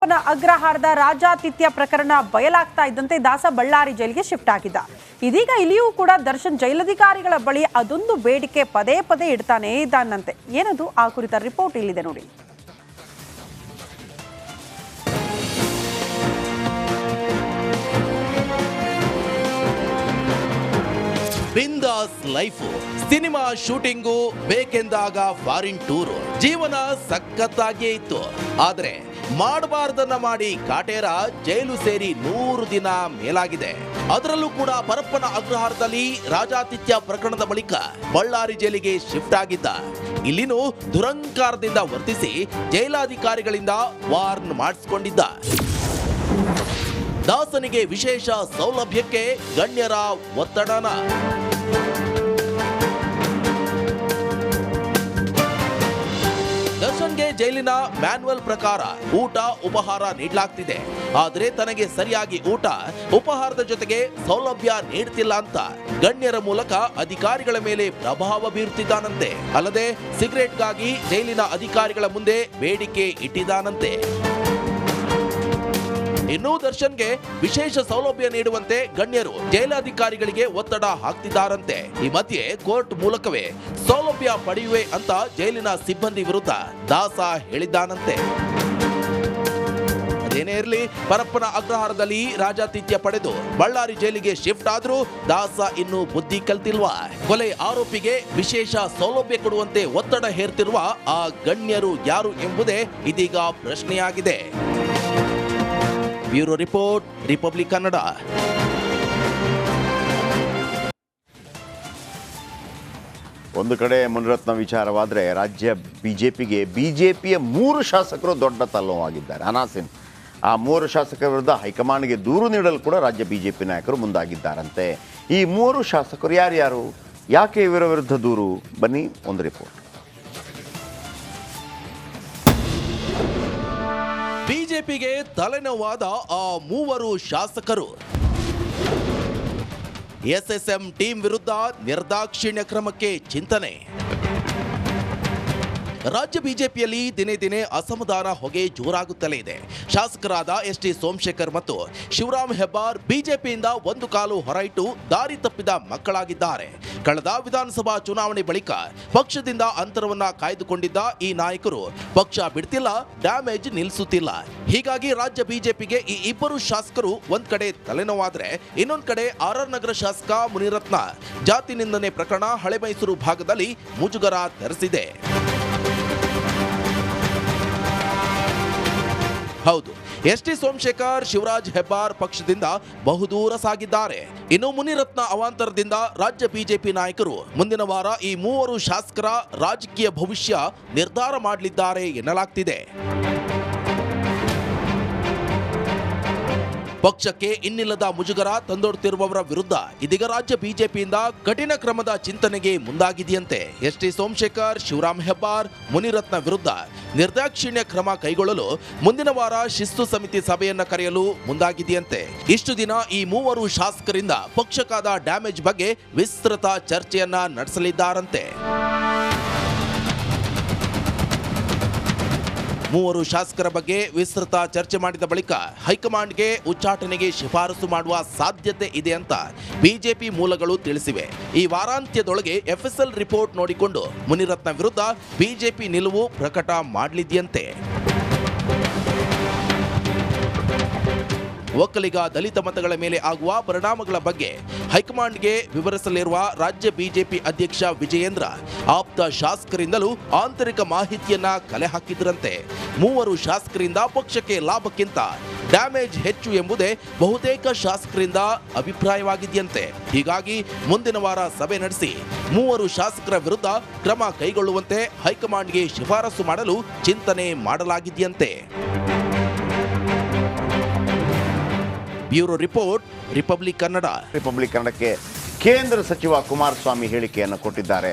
ಅಗ್ರಹಾರದ ರಾಜಾತಿಥ್ಯ ಪ್ರಕರಣ ಬಯಲಾಗ್ತಾ ಇದ್ದಂತೆ ದಾಸ ಬಳ್ಳಾರಿ ಜೈಲಿಗೆ ಶಿಫ್ಟ್ ಆಗಿದ್ದ. ಇದೀಗ ಇಲ್ಲಿಯೂ ಕೂಡ ದರ್ಶನ್ ಜೈಲಧಿಕಾರಿಗಳ ಬಳಿ ಅದೊಂದು ಬೇಡಿಕೆ ಪದೇ ಪದೇ ಇಡ್ತಾನೇ ಇದ್ದಾನಂತೆ. ಏನದು ಆ ಕುರಿತ ರಿಪೋರ್ಟ್ ಇಲ್ಲಿದೆ ನೋಡಿ. ಬಿಂದಾಸ್ ಲೈಫ್, ಸಿನಿಮಾ ಶೂಟಿಂಗು, ಬೇಕೆಂದಾಗ ಫಾರಿನ್ ಟೂರು, ಜೀವನ ಸಖತ್ತಾಗಿಯೇ ಇತ್ತು. ಆದ್ರೆ ಮಾಡಬಾರ್ದನ್ನ ಮಾಡಿ ಕಾಟೇರ ಜೈಲು ಸೇರಿ 100 ದಿನ ಮೇಲಾಗಿದೆ. ಅದರಲ್ಲೂ ಕೂಡ ಪರಪ್ಪನ ಅಗ್ರಹಾರದಲ್ಲಿ ರಾಜಾತಿಥ್ಯ ಪ್ರಕರಣದ ಬಳಿಕ ಬಳ್ಳಾರಿ ಜೈಲಿಗೆ ಶಿಫ್ಟ್ ಆಗಿದ್ದ. ಇಲ್ಲಿನೂ ದುರಂಕಾರದಿಂದ ವರ್ತಿಸಿ ಜೈಲಾಧಿಕಾರಿಗಳಿಂದ ವಾರ್ನ್ ಮಾಡಿಸಿಕೊಂಡಿದ್ದ. ದಾಸನಿಗೆ ವಿಶೇಷ ಸೌಲಭ್ಯಕ್ಕೆ ಗಣ್ಯರ ಒತ್ತಡನ. ದರ್ಶನ್ಗೆ ಜೈಲಿನ ಮ್ಯಾನ್ಯುವಲ್ ಪ್ರಕಾರ ಊಟ ಉಪಹಾರ ನೀಡಲಾಗ್ತಿದೆ. ಆದರೆ ತನಗೆ ಸರಿಯಾಗಿ ಊಟ ಉಪಹಾರದ ಜೊತೆಗೆ ಸೌಲಭ್ಯ ನೀಡ್ತಿಲ್ಲ ಅಂತ ಗಣ್ಯರ ಮೂಲಕ ಅಧಿಕಾರಿಗಳ ಮೇಲೆ ಪ್ರಭಾವ ಬೀರುತ್ತಿದ್ದಾನಂತೆ. ಅಲ್ಲದೆ ಸಿಗರೇಟ್ಗಾಗಿ ಜೈಲಿನ ಅಧಿಕಾರಿಗಳ ಮುಂದೆ ಬೇಡಿಕೆ ಇಟ್ಟಿದ್ದಾನಂತೆ. ಇನ್ನು ದರ್ಶನ್ಗೆ ವಿಶೇಷ ಸೌಲಭ್ಯ ನೀಡುವಂತೆ ಗಣ್ಯರು ಜೈಲಾಧಿಕಾರಿಗಳಿಗೆ ಒತ್ತಡ ಹಾಕ್ತಿದ್ದಾರಂತೆ. ಈ ಮಧ್ಯೆ ಕೋರ್ಟ್ ಮೂಲಕವೇ ಸೌಲಭ್ಯ ಪಡೆಯುವೆ ಅಂತ ಜೈಲಿನ ಸಿಬ್ಬಂದಿ ವಿರುದ್ಧ ದಾಸ ಹೇಳಿದ್ದಾನಂತೆ. ಅದೇನೇ ಇರಲಿ, ಪರಪ್ಪನ ಅಗ್ರಹಾರದಲ್ಲಿ ರಾಜಾತಿಥ್ಯ ಪಡೆದು ಬಳ್ಳಾರಿ ಜೈಲಿಗೆ ಶಿಫ್ಟ್ ಆದ್ರೂ ದಾಸ ಇನ್ನೂ ಬುದ್ಧಿ ಕಲ್ತಿಲ್ವಾ? ಕೊಲೆ ಆರೋಪಿಗೆ ವಿಶೇಷ ಸೌಲಭ್ಯ ಕೊಡುವಂತೆ ಒತ್ತಡ ಹೇರ್ತಿರುವ ಆ ಗಣ್ಯರು ಯಾರು ಎಂಬುದೇ ಇದೀಗ ಪ್ರಶ್ನೆಯಾಗಿದೆ. Bureau report, republic Kannada. ಒಂದು ಕಡೆ ಮುನಿರತ್ನ ವಿಚಾರವಾದರೆ ರಾಜ್ಯ ಬಿಜೆಪಿಯ 3 ಶಾಸಕರು ದೊಡ್ಡ ತಲ್ಲವಾಗಿದ್ದಾರೆ. ಅನಾಸಿನ್ ಆ 3 ಶಾಸಕರ ವಿರುದ್ಧ ಹೈಕಮಾಂಡ್ಗೆ ದೂರು ನೀಡಲು ಕೂಡ ರಾಜ್ಯ ಬಿಜೆಪಿ ನಾಯಕರು ಮುಂದಾಗಿದ್ದಾರಂತೆ. ಈ 3 ಶಾಸಕರು ಯಾರ್ಯಾರು, ಯಾಕೆ ಇವರ ವಿರುದ್ಧ ದೂರು? ಬನ್ನಿ ಒಂದು ರಿಪೋರ್ಟ್. ಬಿಜೆಪಿಗೆ ತಲೆನೋವಾದ ಆ 3 ಶಾಸಕರು. ಎಸ್ಎಸ್ಎಂ ಟೀಮ್ ವಿರುದ್ಧ ನಿರ್ದಾಕ್ಷಿಣ್ಯ ಕ್ರಮಕ್ಕೆ ಚಿಂತನೆ. ರಾಜ್ಯ ಬಿಜೆಪಿಯಲ್ಲಿ ದಿನೇ ದಿನೇ ಅಸಮಾಧಾನ ಹೊಗೆ ಜೋರಾಗುತ್ತಲೇ ಇದೆ. ಶಾಸಕರಾದ ಎಸ್.ಟಿ. ಸೋಮಶೇಖರ್ ಮತ್ತು ಶಿವರಾಮ್ ಹೆಬ್ಬಾರ್ ಬಿಜೆಪಿಯಿಂದ ಒಂದು ಕಾಲು ಹೊರಯಿಟ್ಟು ದಾರಿ ತಪ್ಪಿದ ಮಕ್ಕಳಾಗಿದ್ದಾರೆ. ಕಳೆದ ವಿಧಾನಸಭಾ ಚುನಾವಣೆ ಬಳಿಕ ಪಕ್ಷದಿಂದ ಅಂತರವನ್ನ ಕಾಯ್ದುಕೊಂಡಿದ್ದ ಈ ನಾಯಕರು ಪಕ್ಷ ಬಿಡ್ತಿಲ್ಲ, ಡ್ಯಾಮೇಜ್ ನಿಲ್ಲಿಸುತ್ತಿಲ್ಲ. ಹೀಗಾಗಿ ರಾಜ್ಯ ಬಿಜೆಪಿಗೆ ಈ 2 ಶಾಸಕರು ಒಂದ್ ಕಡೆ ತಲೆನೋವಾದ್ರೆ, ಇನ್ನೊಂದ್ ಕಡೆ ಆರ್.ಆರ್. ನಗರ ಶಾಸಕ ಮುನಿರತ್ನ ಜಾತಿ ನಿಂದನೆ ಪ್ರಕರಣ ಹಳೆ ಮೈಸೂರು ಭಾಗದಲ್ಲಿ ಮುಜುಗರ ತರಿಸಿದೆ. ಹೌದು, ಎಸ್.ಟಿ. ಸೋಮಶೇಖರ್, ಶಿವರಾಜ್ ಹೆಬ್ಬಾರ್ ಪಕ್ಷದಿಂದ ಬಹುದೂರ ಸಾಗಿದ್ದಾರೆ. ಇನ್ನು ಮುನಿರತ್ನ ಅವಾಂತರದಿಂದ ರಾಜ್ಯ ಬಿಜೆಪಿ ನಾಯಕರು ಮುಂದಿನ ವಾರ ಈ 3 ಶಾಸಕರ ರಾಜಕೀಯ ಭವಿಷ್ಯ ನಿರ್ಧಾರ ಮಾಡಲಿದ್ದಾರೆ ಎನ್ನಲಾಗ್ತಿದೆ. ಪಕ್ಷಕ್ಕೆ ಇನ್ನಿಲ್ಲದ ಮುಜುಗರ ತಂದೊಡ್ತಿರುವವರ ವಿರುದ್ಧ ಇದೀಗ ರಾಜ್ಯ ಬಿಜೆಪಿಯಿಂದ ಕಠಿಣ ಕ್ರಮದ ಚಿಂತನೆಗೆ ಮುಂದಾಗಿದೆಯಂತೆ. ಎಸ್.ಟಿ. ಸೋಮಶೇಖರ್, ಶಿವರಾಮ್ ಹೆಬ್ಬಾರ್, ಮುನಿರತ್ನ ವಿರುದ್ಧ ನಿರ್ದಾಕ್ಷಿಣ್ಯ ಕ್ರಮ ಕೈಗೊಳ್ಳಲು ಮುಂದಿನ ವಾರ ಶಿಸ್ತು ಸಮಿತಿ ಸಭೆಯನ್ನ ಕರೆಯಲು ಮುಂದಾಗಿದೆಯಂತೆ. ಇಷ್ಟು ದಿನ ಈ 3 ಶಾಸಕರಿಂದ ಪಕ್ಷಕ್ಕಾದ ಡ್ಯಾಮೇಜ್ ಬಗ್ಗೆ ವಿಸ್ತೃತ ಚರ್ಚೆಯನ್ನ ನಡೆಸಲಿದ್ದಾರಂತೆ. 3 ಶಾಸಕರ ಬಗ್ಗೆ ವಿಸ್ತೃತ ಚರ್ಚೆ ಮಾಡಿದ ಬಳಿಕ ಹೈಕಮಾಂಡ್ಗೆ ಉಚ್ಚಾಟನೆಗೆ ಶಿಫಾರಸು ಮಾಡುವ ಸಾಧ್ಯತೆ ಇದೆ ಅಂತ ಬಿಜೆಪಿ ಮೂಲಗಳು ತಿಳಿಸಿವೆ. ಈ ವಾರಾಂತ್ಯದೊಳಗೆ ಎಫ್ಎಸ್ಎಲ್ ರಿಪೋರ್ಟ್ ನೋಡಿಕೊಂಡು ಮುನಿರತ್ನ ವಿರುದ್ಧ ಬಿಜೆಪಿ ನಿಲುವು ಪ್ರಕಟ ಮಾಡಲಿದೆಯಂತೆ. ಒಕ್ಕಲಿಗ ದಲಿತ ಮತಗಳ ಮೇಲೆ ಆಗುವ ಪರಿಣಾಮಗಳ ಬಗ್ಗೆ ಹೈಕಮಾಂಡ್ಗೆ ವಿವರಿಸಲಿರುವ ರಾಜ್ಯ ಬಿಜೆಪಿ ಅಧ್ಯಕ್ಷ ವಿಜಯೇಂದ್ರ ಆಪ್ತ ಶಾಸಕರಿಂದಲೂ ಆಂತರಿಕ ಮಾಹಿತಿಯನ್ನ ಕಲೆ ಹಾಕಿದ್ರಂತೆ. 3 ಶಾಸಕರಿಂದ ಪಕ್ಷಕ್ಕೆ ಲಾಭಕ್ಕಿಂತ ಡ್ಯಾಮೇಜ್ ಹೆಚ್ಚು ಎಂಬುದೇ ಬಹುತೇಕ ಶಾಸಕರಿಂದ ಅಭಿಪ್ರಾಯವಾಗಿದೆಯಂತೆ. ಹೀಗಾಗಿ ಮುಂದಿನ ವಾರ ಸಭೆ ನಡೆಸಿ 3 ಶಾಸಕರ ವಿರುದ್ಧ ಕ್ರಮ ಕೈಗೊಳ್ಳುವಂತೆ ಹೈಕಮಾಂಡ್ಗೆ ಶಿಫಾರಸು ಮಾಡಲು ಚಿಂತನೆ ಮಾಡಲಾಗಿದೆಯಂತೆ. ಬ್ಯೂರೋ ರಿಪೋರ್ಟ್, ರಿಪಬ್ಲಿಕ್ ಕನ್ನಡಕ್ಕೆ ಕೇಂದ್ರ ಸಚಿವ ಕುಮಾರಸ್ವಾಮಿ ಹೇಳಿಕೆಯನ್ನು ಕೊಟ್ಟಿದ್ದಾರೆ.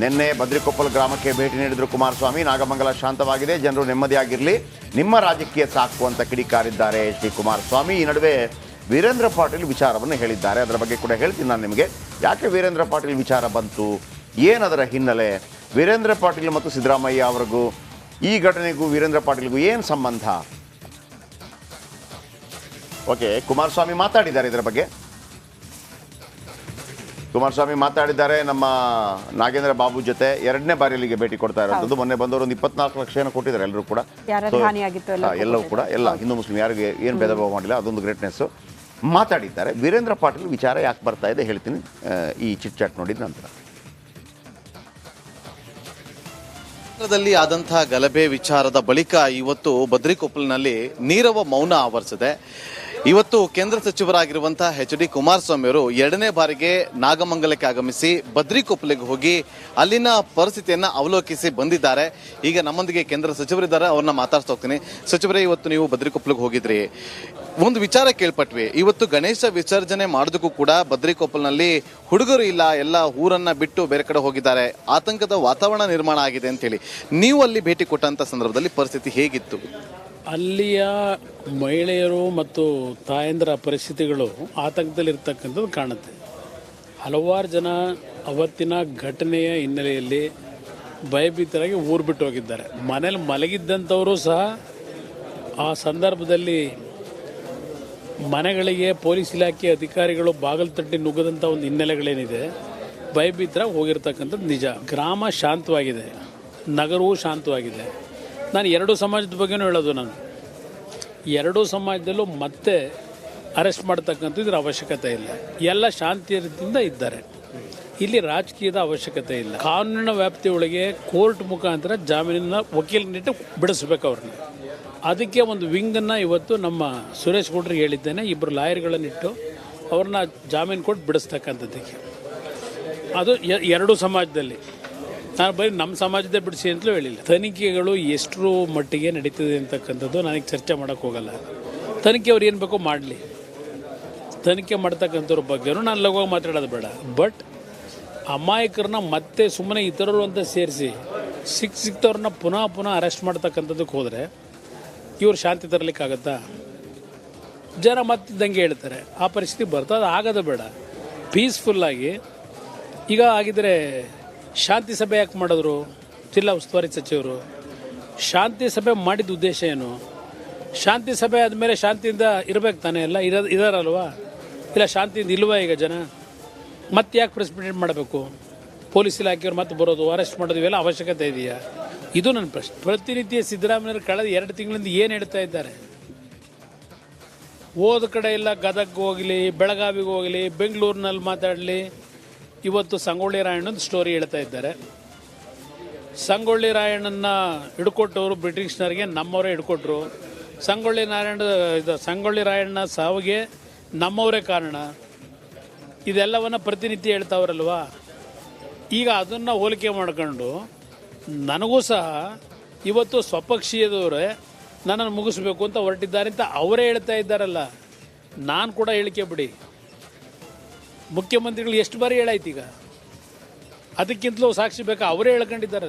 ನಿನ್ನೆ ಬದ್ರಿಕೊಪ್ಪಲ್ ಗ್ರಾಮಕ್ಕೆ ಭೇಟಿ ನೀಡಿದ್ರು ಕುಮಾರಸ್ವಾಮಿ. ನಾಗಮಂಗಲ ಶಾಂತವಾಗಿದೆ, ಜನರು ನೆಮ್ಮದಿಯಾಗಿರಲಿ, ನಿಮ್ಮ ರಾಜಕೀಯ ಸಾಕು ಅಂತ ಕಿಡಿಕಾರಿದ್ದಾರೆ ಶ್ರೀ ಕುಮಾರಸ್ವಾಮಿ. ಈ ನಡುವೆ ವೀರೇಂದ್ರ ಪಾಟೀಲ್ ವಿಚಾರವನ್ನು ಹೇಳಿದ್ದಾರೆ. ಅದರ ಬಗ್ಗೆ ಕೂಡ ಹೇಳ್ತೀನಿ ನಾನು ನಿಮಗೆ. ಯಾಕೆ ವೀರೇಂದ್ರ ಪಾಟೀಲ್ ವಿಚಾರ ಬಂತು, ಏನದರ ಹಿನ್ನೆಲೆ, ವೀರೇಂದ್ರ ಪಾಟೀಲ್ ಮತ್ತು ಸಿದ್ದರಾಮಯ್ಯ ಅವರಿಗೂ ಈ ಘಟನೆಗೂ ವೀರೇಂದ್ರ ಪಾಟೀಲ್ಗೂ ಏನು ಸಂಬಂಧ, ಓಕೆ, ಕುಮಾರಸ್ವಾಮಿ ಮಾತಾಡಿದ್ದಾರೆ ಇದರ ಬಗ್ಗೆ. ಕುಮಾರಸ್ವಾಮಿ ಮಾತಾಡಿದ್ದಾರೆ ನಮ್ಮ ನಾಗೇಂದ್ರ ಬಾಬು ಜೊತೆ. 2ನೇ ಬಾರಿ ಇಲ್ಲಿಗೆ ಭೇಟಿ ಕೊಡ್ತಾ ಇರೋದು. ಮೊನ್ನೆ ಬಂದವರು ಒಂದು 24 ಲಕ್ಷ ಏನೋ ಕೊಟ್ಟಿದ್ದಾರೆ ಎಲ್ಲರೂ ಕೂಡ. ಎಲ್ಲವೂ ಕೂಡ ಎಲ್ಲ ಹಿಂದೂ ಮುಸ್ಲಿಂ ಯಾರಿಗೆ ಏನು ಭೇದ ಭಾವ ಮಾಡಿಲ್ಲ, ಅದೊಂದು ಗ್ರೇಟ್ನೆಸ್ ಮಾತಾಡಿದ್ದಾರೆ. ವೀರೇಂದ್ರ ಪಾಟೀಲ್ ವಿಚಾರ ಯಾಕೆ ಬರ್ತಾ ಇದೆ ಹೇಳ್ತೀನಿ ಈ ಚಿಟ್ ಚಾಟ್ ನೋಡಿದ ನಂತರ. ದಲ್ಲಿ ಆದಂತಹ ಗಲಭೆ ವಿಚಾರದ ಬಳಿಕ ಇವತ್ತು ಬದ್ರಿಕೊಪ್ಪಲಿನಲ್ಲಿ ನೀರವ ಮೌನ ಆವರಿಸಿದೆ. ಇವತ್ತು ಕೇಂದ್ರ ಸಚಿವರಾಗಿರುವಂತಹ ಎಚ್ ಡಿ ಕುಮಾರಸ್ವಾಮಿ ಅವರು 2ನೇ ಬಾರಿಗೆ ನಾಗಮಂಗಲಕ್ಕೆ ಆಗಮಿಸಿ ಬದ್ರಿಕೊಪ್ಪಲಿಗೆ ಹೋಗಿ ಅಲ್ಲಿನ ಪರಿಸ್ಥಿತಿಯನ್ನ ಅವಲೋಕಿಸಿ ಬಂದಿದ್ದಾರೆ. ಈಗ ನಮ್ಮೊಂದಿಗೆ ಕೇಂದ್ರ ಸಚಿವರಿದ್ದಾರೆ, ಅವ್ರನ್ನ ಮಾತಾಡ್ತಾ ಹೋಗ್ತೀನಿ. ಸಚಿವರೇ, ಇವತ್ತು ನೀವು ಬದ್ರಿಕೊಪ್ಪಲಿಗೆ ಹೋಗಿದ್ರಿ, ಒಂದು ವಿಚಾರ ಕೇಳ್ಪಟ್ವಿ. ಇವತ್ತು ಗಣೇಶ ವಿಸರ್ಜನೆ ಮಾಡೋದಕ್ಕೂ ಕೂಡ ಬದ್ರಿಕೊಪ್ಪಲಿನಲ್ಲಿ ಹುಡುಗರು ಇಲ್ಲ, ಎಲ್ಲ ಊರನ್ನ ಬಿಟ್ಟು ಬೇರೆ ಕಡೆ ಹೋಗಿದ್ದಾರೆ, ಆತಂಕದ ವಾತಾವರಣ ನಿರ್ಮಾಣ ಆಗಿದೆ ಅಂತೇಳಿ ನೀವು ಅಲ್ಲಿ ಭೇಟಿ ಕೊಟ್ಟಂತ ಸಂದರ್ಭದಲ್ಲಿ ಪರಿಸ್ಥಿತಿ ಹೇಗಿತ್ತು? ಅಲ್ಲಿಯ ಮಹಿಳೆಯರು ಮತ್ತು ತಾಯಂದಿರ ಪರಿಸ್ಥಿತಿಗಳು ಆತಂಕದಲ್ಲಿರ್ತಕ್ಕಂಥದ್ದು ಕಾಣುತ್ತೆ. ಹಲವಾರು ಜನ ಅವತ್ತಿನ ಘಟನೆಯ ಹಿನ್ನೆಲೆಯಲ್ಲಿ ಭಯಭೀತರಾಗಿ ಊರು ಬಿಟ್ಟು ಹೋಗಿದ್ದಾರೆ. ಮನೇಲಿ ಮಲಗಿದ್ದಂಥವರು ಸಹ ಆ ಸಂದರ್ಭದಲ್ಲಿ ಮನೆಗಳಿಗೆ ಪೊಲೀಸ್ ಇಲಾಖೆ ಅಧಿಕಾರಿಗಳು ಬಾಗಿಲು ತಟ್ಟಿ ನುಗ್ಗದಂಥ ಒಂದು ಹಿನ್ನೆಲೆಗಳೇನಿದೆ, ಭಯಭೀತರಾಗಿ ಹೋಗಿರ್ತಕ್ಕಂಥದ್ದು ನಿಜ. ಗ್ರಾಮ ಶಾಂತವಾಗಿದೆ, ನಗರವೂ ಶಾಂತವಾಗಿದೆ. ನಾನು 2 ಸಮಾಜದ ಬಗ್ಗೆನೂ ಹೇಳೋದು. ನಾನು 2 ಸಮಾಜದಲ್ಲೂ ಮತ್ತೆ ಅರೆಸ್ಟ್ ಮಾಡ್ತಕ್ಕಂಥ ಇದರ ಅವಶ್ಯಕತೆ ಇಲ್ಲ. ಎಲ್ಲ ಶಾಂತಿಯಿಂದ ಇದ್ದಾರೆ. ಇಲ್ಲಿ ರಾಜಕೀಯದ ಅವಶ್ಯಕತೆ ಇಲ್ಲ. ಕಾನೂನಿನ ವ್ಯಾಪ್ತಿಯೊಳಗೆ ಕೋರ್ಟ್ ಮುಖಾಂತರ ಜಾಮೀನಿನ ವಕೀಲನಿಟ್ಟು ಬಿಡಿಸ್ಬೇಕು ಅವ್ರನ್ನ. ಅದಕ್ಕೆ ಒಂದು ವಿಂಗನ್ನು ಇವತ್ತು ನಮ್ಮ ಸುರೇಶ್ ಗೌಡ್ರಿಗೆ ಹೇಳಿದ್ದೇನೆ. 2 ಲಾಯರ್ಗಳನ್ನಿಟ್ಟು ಅವ್ರನ್ನ ಜಾಮೀನು ಕೊಟ್ಟು ಬಿಡಿಸ್ತಕ್ಕಂಥದ್ದಕ್ಕೆ. ಅದು 2 ಸಮಾಜದಲ್ಲಿ. ನಾನು ಬರೀ ನಮ್ಮ ಸಮಾಜದೇ ಬಿಡಿಸಿ ಅಂತಲೂ ಹೇಳಿಲ್ಲ. ತನಿಖೆಗಳು ಎಷ್ಟರ ಮಟ್ಟಿಗೆ ನಡೀತದೆ ಅಂತಕ್ಕಂಥದ್ದು ನನಗೆ ಚರ್ಚೆ ಮಾಡೋಕ್ಕೆ ಹೋಗಲ್ಲ. ತನಿಖೆ ಅವ್ರು ಏನು ಬೇಕೋ ಮಾಡಲಿ. ತನಿಖೆ ಮಾಡ್ತಕ್ಕಂಥವ್ರ ಬಗ್ಗೆನೂ ನಾನು ಲಘುವಾಗಿ ಮಾತಾಡೋದು ಬೇಡ. ಬಟ್ ಅಮಾಯಕರನ್ನ ಮತ್ತೆ ಸುಮ್ಮನೆ ಇತರರು ಅಂತ ಸೇರಿಸಿ ಸಿಕ್ತವ್ರನ್ನ ಪುನಃ ಅರೆಸ್ಟ್ ಮಾಡ್ತಕ್ಕಂಥದ್ದಕ್ಕೆ ಹೋದರೆ ಇವ್ರು ಶಾಂತಿ ತರಲಿಕ್ಕಾಗತ್ತಾ? ಜನ ಮತ್ತಿದ್ದಂಗೆ ಹೇಳ್ತಾರೆ. ಆ ಪರಿಸ್ಥಿತಿ ಬರ್ತದೆ. ಅದು ಆಗೋದು ಬೇಡ. ಪೀಸ್ಫುಲ್ಲಾಗಿ ಈಗ ಆಗಿದ್ರೆ ಶಾಂತಿ ಸಭೆ ಯಾಕೆ ಮಾಡಿದ್ರು ಜಿಲ್ಲಾ ಉಸ್ತುವಾರಿ ಸಚಿವರು? ಶಾಂತಿ ಸಭೆ ಮಾಡಿದ ಉದ್ದೇಶ ಏನು? ಶಾಂತಿ ಸಭೆ ಆದಮೇಲೆ ಶಾಂತಿಯಿಂದ ಇರಬೇಕು ತಾನೇ, ಎಲ್ಲ ಇದಾರಲ್ವಾ? ಇಲ್ಲ ಶಾಂತಿಯಿಂದ ಇಲ್ವಾ ಈಗ ಜನ? ಮತ್ತೆ ಯಾಕೆ ಪ್ರೆಸ್ ಮೀಟ್ ಮಾಡಬೇಕು? ಪೊಲೀಸ್ ಇಲಾಖೆಯವ್ರು ಮತ್ತೆ ಬರೋದು, ಅರೆಸ್ಟ್ ಮಾಡೋದು, ಇವೆಲ್ಲ ಅವಶ್ಯಕತೆ ಇದೆಯಾ? ಇದು ನನ್ನ ಪ್ರಶ್ನೆ. ಪ್ರತಿನಿತ್ಯ ಸಿದ್ದರಾಮಯ್ಯರು ಕಳೆದ 2 ತಿಂಗಳಿಂದ ಏನು ಹೇಳ್ತಾ ಇದ್ದಾರೆ? ಹೋದ ಕಡೆ ಎಲ್ಲ ಗದಗ್ಗೆ ಹೋಗಲಿ, ಬೆಳಗಾವಿಗೆ ಹೋಗಲಿ, ಬೆಂಗಳೂರಿನಲ್ಲಿ ಮಾತಾಡಲಿ, ಇವತ್ತು ಸಂಗೊಳ್ಳಿ ರಾಯಣ್ಣನ ಸ್ಟೋರಿ ಹೇಳ್ತಾ ಇದ್ದಾರೆ. ಸಂಗೊಳ್ಳಿ ರಾಯಣ್ಣನ ಹಿಡ್ಕೊಟ್ಟವರು ಬ್ರಿಟಿಷ್ನರಿಗೆ ನಮ್ಮವರೇ ಹಿಡ್ಕೊಟ್ರು. ಸಂಗೊಳ್ಳಿ ರಾಯಣ್ಣ ಸಾವಿಗೆ ನಮ್ಮವರೇ ಕಾರಣ. ಇದೆಲ್ಲವನ್ನು ಪ್ರತಿನಿತ್ಯ ಹೇಳ್ತಾವ್ರಲ್ವಾ? ಈಗ ಅದನ್ನು ಹೋಲಿಕೆ ಮಾಡ್ಕೊಂಡು ನನಗೂ ಸಹ ಇವತ್ತು ಸ್ವಪಕ್ಷೀಯದವರೇ ನನ್ನನ್ನು ಮುಗಿಸ್ಬೇಕು ಅಂತ ಹೊರಟಿದ್ದಾರೆ ಅಂತ ಅವರೇ ಹೇಳ್ತಾ ಇದ್ದಾರಲ್ಲ. ನಾನು ಕೂಡ ಹೇಳಿಕೆ ಬಿಡಿ, ಮುಖ್ಯಮಂತ್ರಿಗಳು ಎಷ್ಟು ಬಾರಿ ಹೇಳಾಯ್ತು? ಈಗ ಅದಕ್ಕಿಂತಲೂ ಸಾಕ್ಷಿ ಬೇಕಾ? ಅವರೇ ಹೇಳ್ಕೊಂಡಿದ್ದಾರಲ್ಲ.